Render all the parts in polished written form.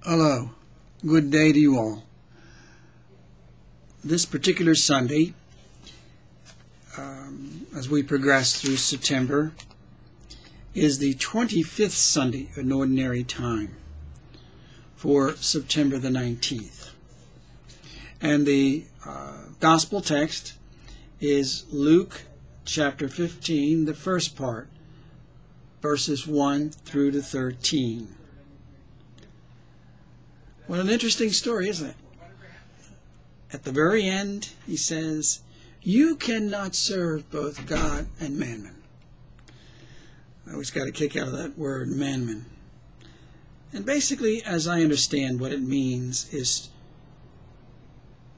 Hello, good day to you all. This particular Sunday, as we progress through September, is the 25th Sunday in Ordinary Time for September the 19th. And the Gospel text is Luke chapter 15, the first part, verses 1 through to 13. What an interesting story, isn't it? At the very end, he says, "You cannot serve both God and mammon." I always got a kick out of that word, mammon. And basically, as I understand what it means, is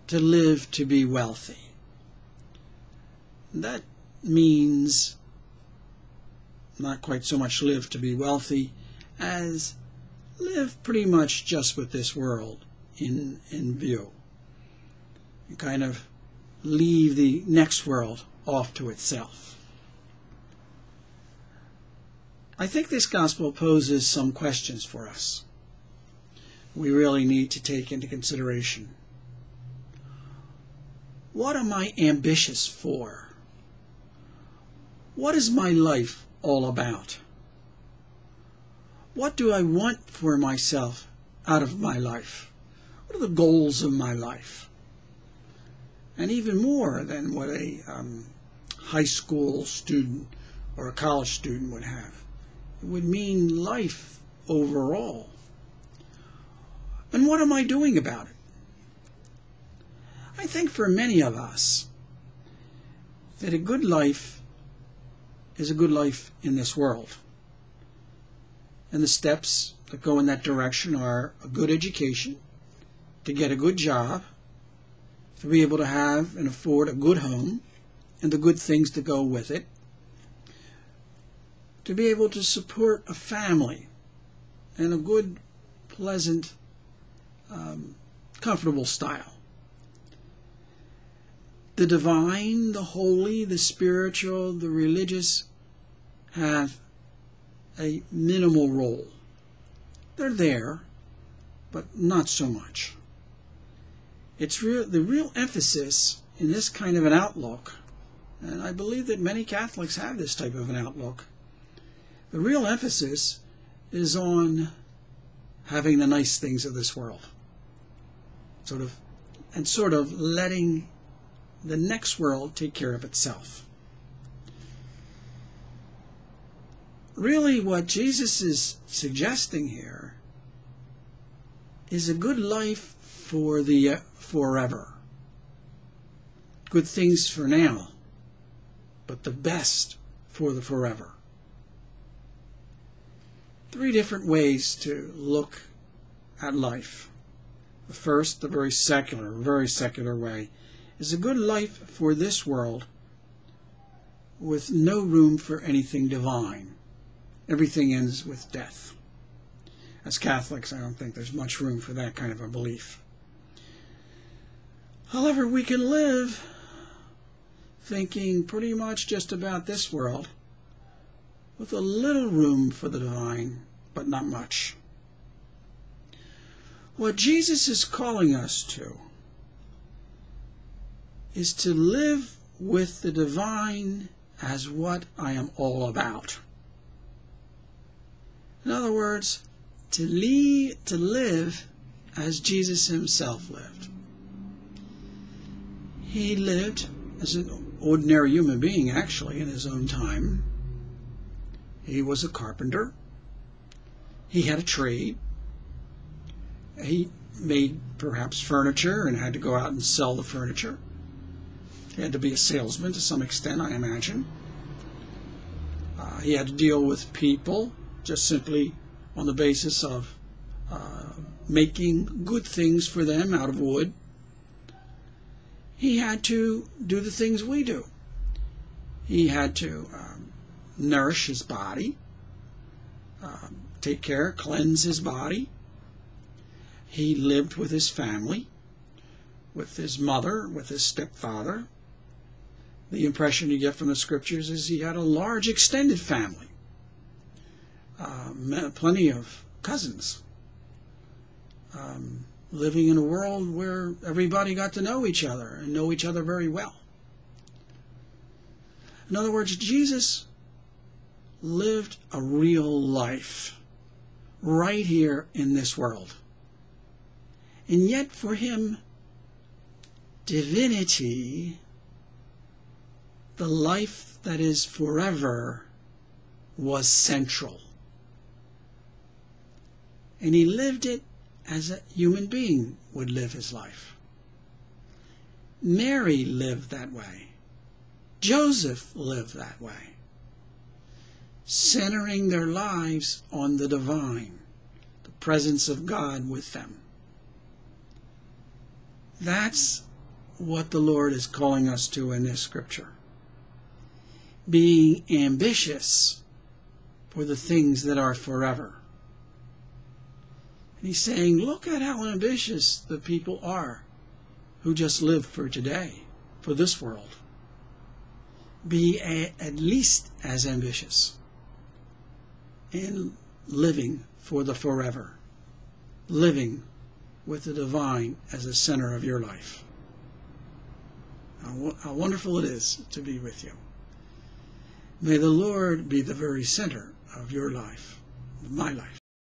to live to be wealthy. That means not quite so much live to be wealthy as live pretty much just with this world in view. You kind of leave the next world off to itself. I think this gospel poses some questions for us we really need to take into consideration. What am I ambitious for? What is my life all about? What do I want for myself out of my life? What are the goals of my life? And even more than what a high school student or a college student would have. It would mean life overall. And what am I doing about it? I think for many of us that a good life is a good life in this world. And the steps that go in that direction are a good education, to get a good job, to be able to have and afford a good home, and the good things that go with it, to be able to support a family, and a good, pleasant, comfortable style. The divine, the holy, the spiritual, the religious have a minimal role. They're there, but not so much. It's the real emphasis in this kind of an outlook, and I believe that many Catholics have this type of an outlook. The real emphasis is on having the nice things of this world, sort of letting the next world take care of itself. Really, what Jesus is suggesting here is a good life for the forever. Good things for now, but the best for the forever. 3 different ways to look at life. The first, the very secular way, is a good life for this world with no room for anything divine. Everything ends with death. As Catholics, I don't think there's much room for that kind of a belief. However, we can live thinking pretty much just about this world with a little room for the divine, but not much. What Jesus is calling us to is to live with the divine as what I am all about. In other words, to live as Jesus himself lived. He lived as an ordinary human being, actually, in his own time. He was a carpenter. He had a trade. He made perhaps furniture and had to go out and sell the furniture. He had to be a salesman to some extent, I imagine. He had to deal with people just simply on the basis of making good things for them out of wood. He had to do the things we do. He had to nourish his body, take care, cleanse his body. He lived with his family, with his mother, with his stepfather. The impression you get from the scriptures is he had a large extended family. Plenty of cousins. living in a world where everybody got to know each other and know each other very well. In other words, Jesus lived a real life right here in this world. And yet for him, divinity, the life that is forever, was central. And he lived it as a human being would live his life. Mary lived that way. Joseph lived that way, centering their lives on the divine, the presence of God with them. That's what the Lord is calling us to in this scripture. Being ambitious for the things that are forever. And he's saying, look at how ambitious the people are who just live for today, for this world. Be at least as ambitious in living for the forever, living with the divine as the center of your life. How wonderful it is to be with you. May the Lord be the very center of your life, of my life.